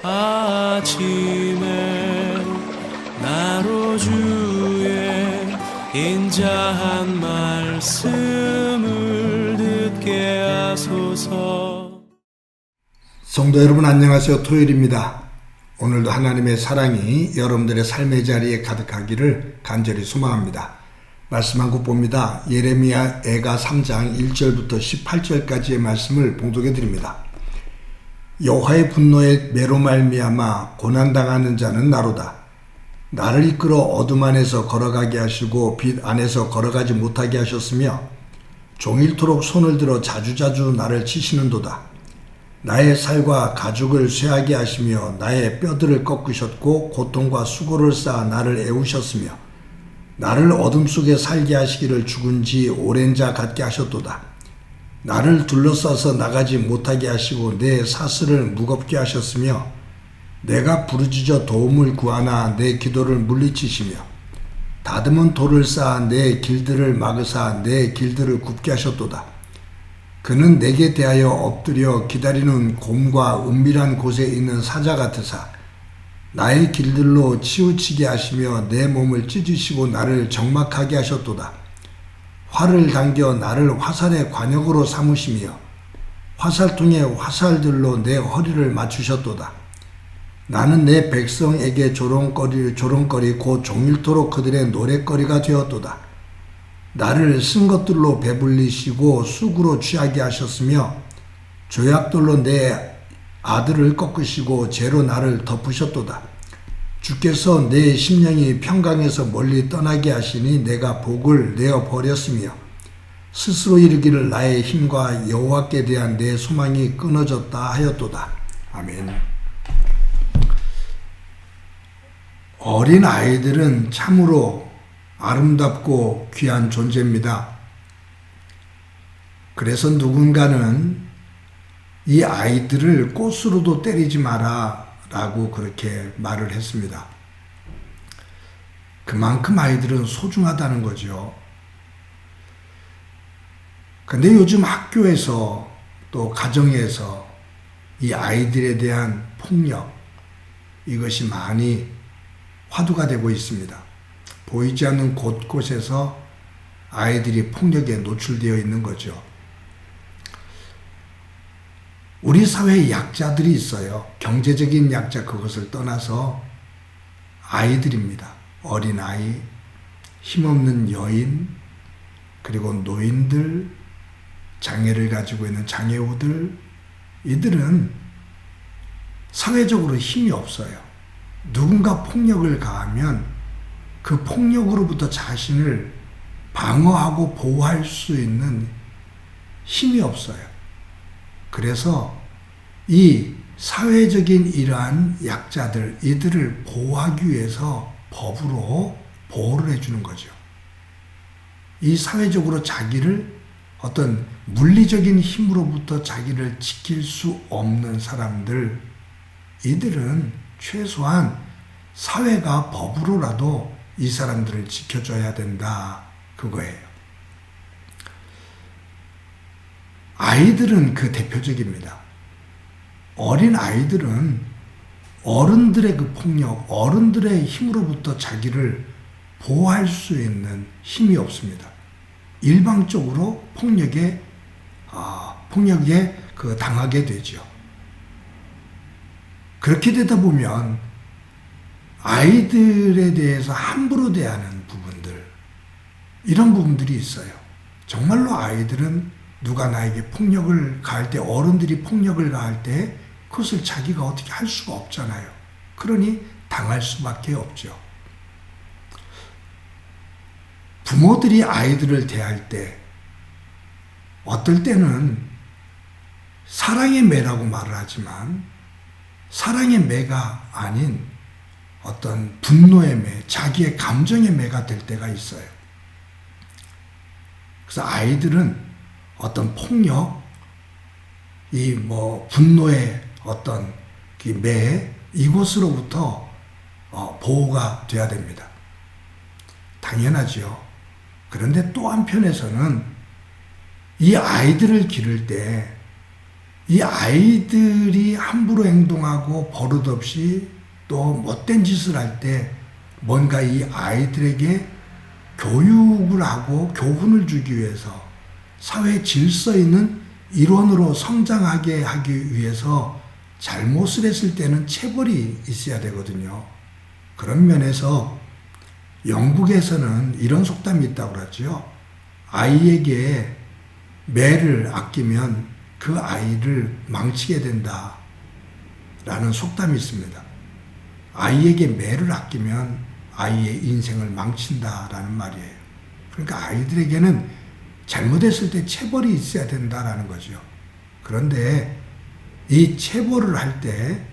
아침에 나로 주의 인자한 말씀을 듣게 하소서. 성도 여러분 안녕하세요. 토요일입니다. 오늘도 하나님의 사랑이 여러분들의 삶의 자리에 가득하기를 간절히 소망합니다. 말씀 한 국 봅니다. 예레미야 애가 3장 1절부터 18절까지의 말씀을 봉독해 드립니다. 여호와의 분노에 매로 말미암아 고난당하는 자는 나로다. 나를 이끌어 어둠 안에서 걸어가게 하시고 빛 안에서 걸어가지 못하게 하셨으며 종일토록 손을 들어 자주자주 나를 치시는도다. 나의 살과 가죽을 쇠하게 하시며 나의 뼈들을 꺾으셨고 고통과 수고를 쌓아 나를 애우셨으며 나를 어둠 속에 살게 하시기를 죽은 지 오랜 자 같게 하셨도다. 나를 둘러싸서 나가지 못하게 하시고 내 사슬을 무겁게 하셨으며 내가 부르짖어 도움을 구하나 내 기도를 물리치시며 다듬은 돌을 쌓아 내 길들을 막으사 내 길들을 굽게 하셨도다. 그는 내게 대하여 엎드려 기다리는 곰과 은밀한 곳에 있는 사자 같으사 나의 길들로 치우치게 하시며 내 몸을 찢으시고 나를 적막하게 하셨도다. 활을 당겨 나를 화살의 관역으로 삼으시며 화살통에 화살들로 내 허리를 맞추셨도다. 나는 내 백성에게 조롱거리 곧 종일토록 그들의 노랫거리가 되었도다. 나를 쓴 것들로 배불리시고 쑥으로 취하게 하셨으며 조약돌로 내 아들을 꺾으시고 재로 나를 덮으셨도다. 주께서 내 심령이 평강에서 멀리 떠나게 하시니 내가 복을 내어 버렸으며 스스로 이르기를 나의 힘과 여호와께 대한 내 소망이 끊어졌다 하였도다. 아멘. 어린 아이들은 참으로 아름답고 귀한 존재입니다. 그래서 누군가는 이 아이들을 꽃으로도 때리지 마라 라고 그렇게 말을 했습니다. 그만큼 아이들은 소중하다는 거죠. 근데 요즘 학교에서 또 가정에서 이 아이들에 대한 폭력, 이것이 많이 화두가 되고 있습니다. 보이지 않는 곳곳에서 아이들이 폭력에 노출되어 있는 거죠. 우리 사회에 약자들이 있어요. 경제적인 약자 그것을 떠나서 아이들입니다. 어린아이, 힘없는 여인, 그리고 노인들, 장애를 가지고 있는 장애우들, 이들은 사회적으로 힘이 없어요. 누군가 폭력을 가하면 그 폭력으로부터 자신을 방어하고 보호할 수 있는 힘이 없어요. 그래서 이 사회적인 이러한 약자들, 이들을 보호하기 위해서 법으로 보호를 해주는 거죠. 이 사회적으로 자기를 어떤 물리적인 힘으로부터 자기를 지킬 수 없는 사람들, 이들은 최소한 사회가 법으로라도 이 사람들을 지켜줘야 된다, 그거예요. 아이들은 그 대표적입니다. 어린 아이들은 어른들의 그 폭력, 어른들의 힘으로부터 자기를 보호할 수 있는 힘이 없습니다. 일방적으로 폭력에 당하게 되죠. 그렇게 되다 보면 아이들에 대해서 함부로 대하는 부분들, 이런 부분들이 있어요. 정말로 아이들은 누가 나에게 폭력을 가할 때, 어른들이 폭력을 가할 때 그것을 자기가 어떻게 할 수가 없잖아요. 그러니 당할 수밖에 없죠. 부모들이 아이들을 대할 때 어떨 때는 사랑의 매라고 말을 하지만 사랑의 매가 아닌 어떤 분노의 매, 자기의 감정의 매가 될 때가 있어요. 그래서 아이들은 어떤 폭력, 분노의 어떤 매, 이곳으로부터 보호가 돼야 됩니다. 당연하죠. 그런데 또 한편에서는 이 아이들을 기를 때 이 아이들이 함부로 행동하고 버릇없이 또 못된 짓을 할 때 뭔가 이 아이들에게 교육을 하고 교훈을 주기 위해서 사회 질서 있는 일원으로 성장하게 하기 위해서 잘못을 했을 때는 체벌이 있어야 되거든요. 그런 면에서 영국에서는 이런 속담이 있다고 그러죠. 아이에게 매를 아끼면 그 아이를 망치게 된다 라는 속담이 있습니다. 아이에게 매를 아끼면 아이의 인생을 망친다라는 말이에요. 그러니까 아이들에게는 잘못했을 때 체벌이 있어야 된다라는 거죠. 그런데 이 체벌을 할 때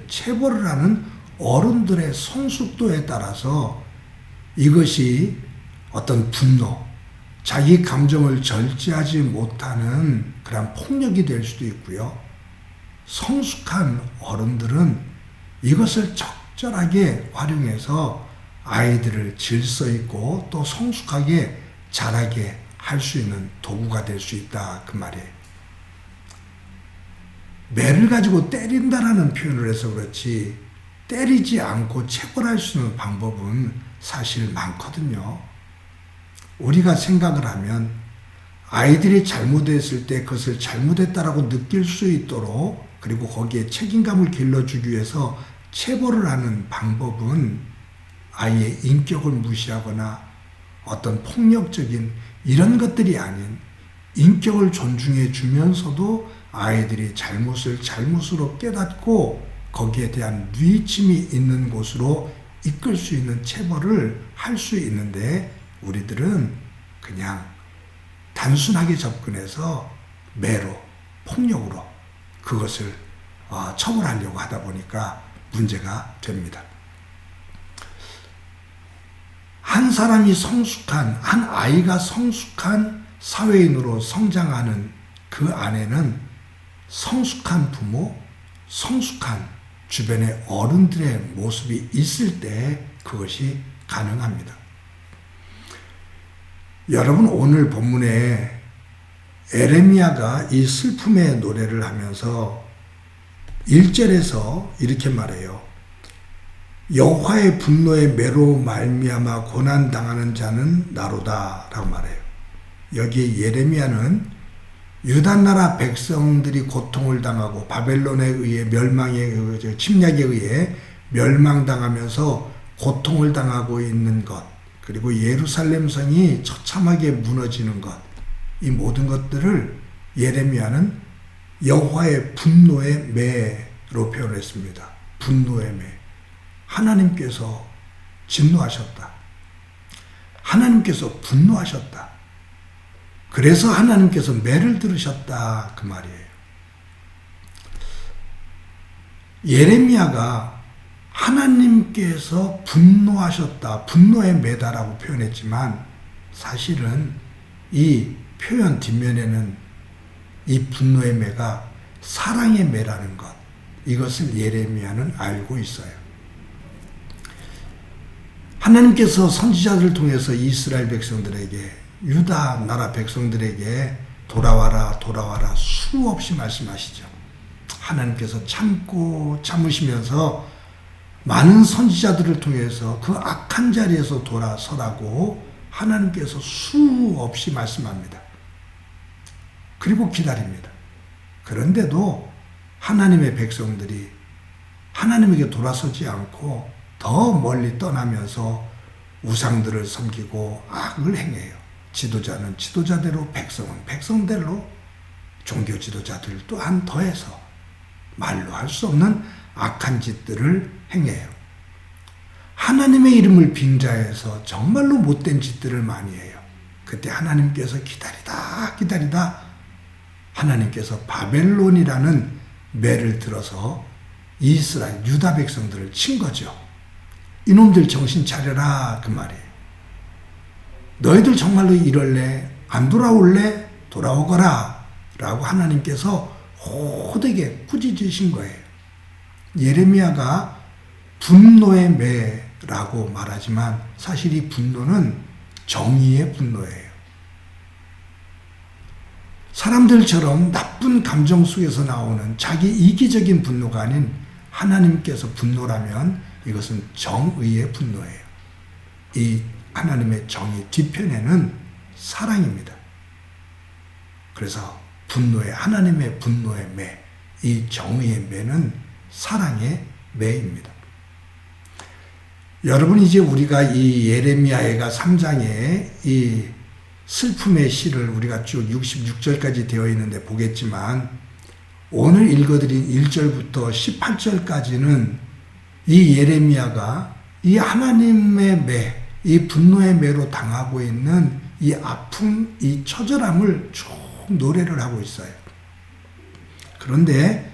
체벌을 하는 어른들의 성숙도에 따라서 이것이 어떤 분노, 자기 감정을 절제하지 못하는 그런 폭력이 될 수도 있고요. 성숙한 어른들은 이것을 적절하게 활용해서 아이들을 질서 있고 또 성숙하게 자라게 할 수 있는 도구가 될 수 있다 그 말이에요. 매를 가지고 때린다라는 표현을 해서 그렇지 때리지 않고 체벌할 수 있는 방법은 사실 많거든요. 우리가 생각을 하면 아이들이 잘못했을 때 그것을 잘못했다라고 느낄 수 있도록 그리고 거기에 책임감을 길러주기 위해서 체벌을 하는 방법은 아이의 인격을 무시하거나 어떤 폭력적인 이런 것들이 아닌 인격을 존중해 주면서도 아이들이 잘못을 잘못으로 깨닫고 거기에 대한 뉘우침이 있는 곳으로 이끌 수 있는 체벌을 할 수 있는데 우리들은 그냥 단순하게 접근해서 매로, 폭력으로 그것을 처벌하려고 하다 보니까 문제가 됩니다. 한 사람이 한 아이가 성숙한 사회인으로 성장하는 그 안에는 성숙한 부모, 성숙한 주변의 어른들의 모습이 있을 때 그것이 가능합니다. 여러분 오늘 본문에 에레미야가 이 슬픔의 노래를 하면서 1절에서 이렇게 말해요. 여호와의 분노의 매로 말미암아 고난당하는 자는 나로다 라고 말해요. 여기에 예레미야는 유다 나라 백성들이 고통을 당하고 바벨론에 의해 침략에 의해 멸망당하면서 고통을 당하고 있는 것 그리고 예루살렘 성이 처참하게 무너지는 것 이 모든 것들을 예레미야는 여호와의 분노의 매로 표현했습니다. 분노의 매. 하나님께서 진노하셨다. 하나님께서 분노하셨다. 그래서 하나님께서 매를 들으셨다 그 말이에요. 예레미야가 하나님께서 분노하셨다, 분노의 매다라고 표현했지만 사실은 이 표현 뒷면에는 이 분노의 매가 사랑의 매라는 것, 이것을 예레미야는 알고 있어요. 하나님께서 선지자들을 통해서 이스라엘 백성들에게, 유다 나라 백성들에게 돌아와라 돌아와라 수없이 말씀하시죠. 하나님께서 참으시면서 많은 선지자들을 통해서 그 악한 자리에서 돌아서라고 하나님께서 수없이 말씀합니다. 그리고 기다립니다. 그런데도 하나님의 백성들이 하나님에게 돌아서지 않고 더 멀리 떠나면서 우상들을 섬기고 악을 행해요. 지도자는 지도자대로, 백성은 백성대로, 종교 지도자들 또한 더해서 말로 할 수 없는 악한 짓들을 행해요. 하나님의 이름을 빙자해서 정말로 못된 짓들을 많이 해요. 그때 하나님께서 기다리다 하나님께서 바벨론이라는 매를 들어서 이스라엘 유다 백성들을 친 거죠. 이놈들 정신 차려라 그 말이에요. 너희들 정말로 이럴래? 안 돌아올래? 돌아오거라 라고 하나님께서 호되게 꾸짖으신 거예요. 예레미야가 분노의 매라고 말하지만 사실 이 분노는 정의의 분노예요. 사람들처럼 나쁜 감정 속에서 나오는 자기 이기적인 분노가 아닌 하나님께서 분노라면 이것은 정의의 분노예요. 이 하나님의 정의 뒤편에는 사랑입니다. 그래서 하나님의 분노의 매, 이 정의의 매는 사랑의 매입니다. 여러분, 이제 우리가 이 예레미야가 3장에 이 슬픔의 시를 우리가 쭉 66절까지 되어 있는데 보겠지만, 오늘 읽어드린 1절부터 18절까지는 이 예레미야가 이 하나님의 매, 이 분노의 매로 당하고 있는 이 아픔, 이 처절함을 쭉 노래를 하고 있어요. 그런데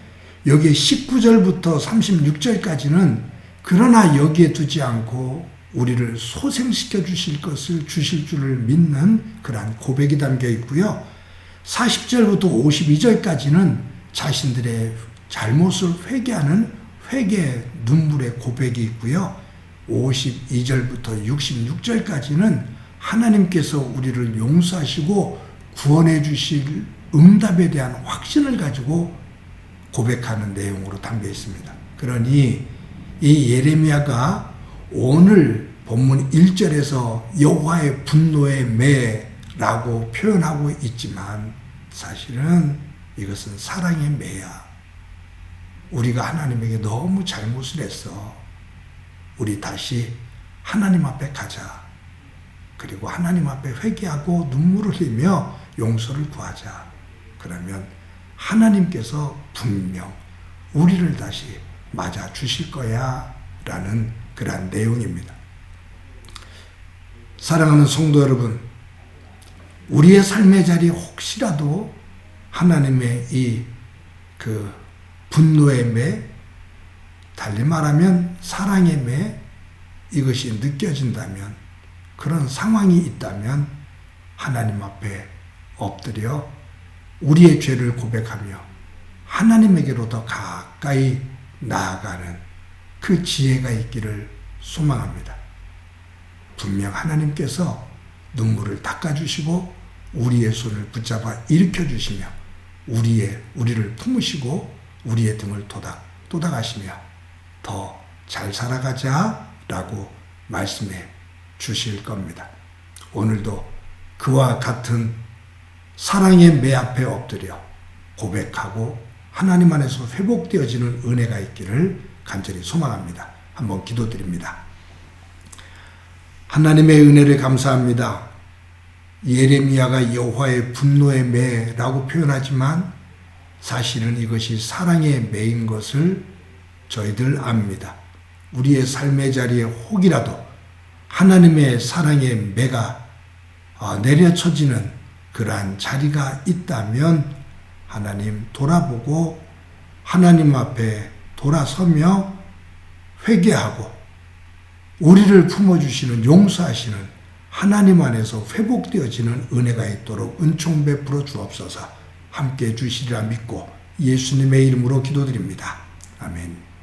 여기 19절부터 36절까지는 그러나 여기에 두지 않고 우리를 소생시켜 주실 줄을 믿는 그러한 고백이 담겨 있고요. 40절부터 52절까지는 자신들의 잘못을 회개하는 회개 눈물의 고백이 있고요. 52절부터 66절까지는 하나님께서 우리를 용서하시고 구원해 주실 응답에 대한 확신을 가지고 고백하는 내용으로 담겨 있습니다. 그러니 이 예레미야가 오늘 본문 1절에서 여호와의 분노의 매라고 표현하고 있지만 사실은 이것은 사랑의 매야. 우리가 하나님에게 너무 잘못을 했어. 우리 다시 하나님 앞에 가자. 그리고 하나님 앞에 회개하고 눈물을 흘리며 용서를 구하자. 그러면 하나님께서 분명 우리를 다시 맞아 주실 거야 라는 그러한 내용입니다. 사랑하는 성도 여러분, 우리의 삶의 자리에 혹시라도 하나님의 이 분노의 매, 달리 말하면 사랑의 매, 이것이 느껴진다면, 그런 상황이 있다면 하나님 앞에 엎드려 우리의 죄를 고백하며 하나님에게로 더 가까이 나아가는 그 지혜가 있기를 소망합니다. 분명 하나님께서 눈물을 닦아주시고 우리의 손을 붙잡아 일으켜주시며 우리를 품으시고 우리의 등을 토닥토닥하시며 더 잘 살아가자라고 말씀해 주실 겁니다. 오늘도 그와 같은 사랑의 매 앞에 엎드려 고백하고 하나님 안에서 회복되어지는 은혜가 있기를 간절히 소망합니다. 한번 기도드립니다. 하나님의 은혜를 감사합니다. 예레미야가 여호와의 분노의 매라고 표현하지만 사실은 이것이 사랑의 매인 것을 저희들 압니다. 우리의 삶의 자리에 혹이라도 하나님의 사랑의 매가 내려쳐지는 그러한 자리가 있다면 하나님 돌아보고 하나님 앞에 돌아서며 회개하고 우리를 품어주시는 용서하시는 하나님 안에서 회복되어지는 은혜가 있도록 은총 베풀어 주옵소서. 함께 주시리라 믿고 예수님의 이름으로 기도드립니다. 아멘.